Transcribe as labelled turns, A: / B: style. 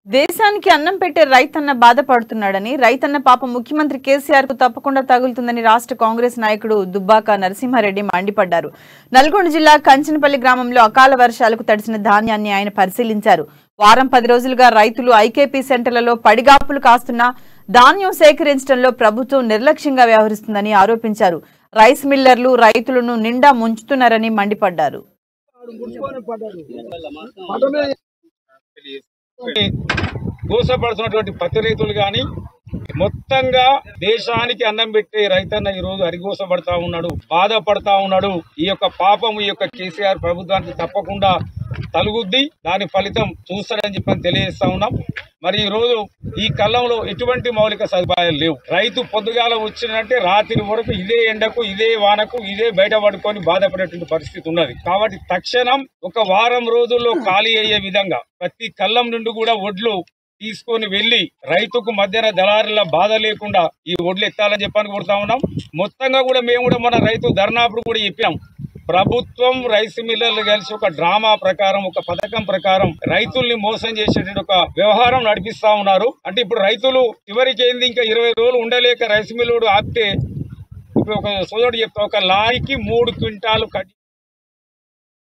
A: దేశానికి అన్నం పెట్టే రైతన్న బాధపడుతున్నాడని రైతన్న పాపం ముఖ్యమంత్రి కేసీఆర్ కు తప్పకుండా తగులుతుందని రాష్ట్ర కాంగ్రెస్ నాయకుడు దుబ్బాక నరసింహారెడ్డి మండిపడ్డారు. నల్గొండ జిల్లా కంచనపల్లి గ్రామంలో అకాల వర్షాలకు తడిసిన ధాన్యాన్ని ఆయన పరిశీలించారు. వారం 10 రోజులుగా రైతులు ఐకేపీ సెంటర్లలో పడిగాపులు కాస్తున్నా ధాన్యం సేకరించడంలో ప్రభుత్వం నిర్లక్ష్యంగా వ్యవహరిస్తుందని ఆరోపించారు. రైస్ మిల్లర్లు రైతులను నిండా ముంచుతున్నారని మండిపడ్డారు.
B: గోసపడుతున్నటువంటి పత్తి రైతులు గాని మొత్తంగా దేశానికి అన్నం పెట్టే రైతన్న ఈ రోజు అరిగోసపడతా ఉన్నాడు, బాధపడతా ఉన్నాడు. ఈ యొక్క పాపం ఈ యొక్క కేసీఆర్ ప్రభుత్వానికి తప్పకుండా తలుగుద్ది, దాని ఫలితం చూస్తారని చెప్పని తెలియజేస్తా ఉన్నాం. మరి ఈ రోజు ఈ కళ్ళంలో ఎటువంటి మౌలిక సదుపాయాలు లేవు. రైతు పొద్దుగాల వచ్చినంటే రాత్రి వరకు ఇదే ఎండకు, ఇదే వానకు, ఇదే బయట పడుకొని బాధపడేటువంటి పరిస్థితి ఉన్నది. కాబట్టి తక్షణం ఒక వారం రోజుల్లో ఖాళీ అయ్యే విధంగా ప్రతి కళ్ళం నుండి కూడా ఒడ్లు తీసుకొని వెళ్లి రైతుకు మధ్యన దళారుల బాధ లేకుండా ఈ ఒడ్లు ఎత్తాలని చెప్పని కోరుతా ఉన్నాం. మొత్తంగా కూడా మేము కూడా మన రైతు ధర్నాప్పుడు కూడా చెప్పాం, ప్రభుత్వం రైస్ మిల్లర్లు కలిసి ఒక డ్రామా ప్రకారం, ఒక పథకం ప్రకారం రైతుల్ని మోసం చేసేటువంటి ఒక వ్యవహారం నడిపిస్తా ఉన్నారు. అంటే ఇప్పుడు రైతులు చివరికి ఏంది, ఇంకా 20 రోజులు ఉండలేక రైస్ మిల్లుడు ఆపితే ఇప్పుడు ఒక సోదరుడు చెప్తా, ఒక లారీకి 3 క్వింటాలు కట్టి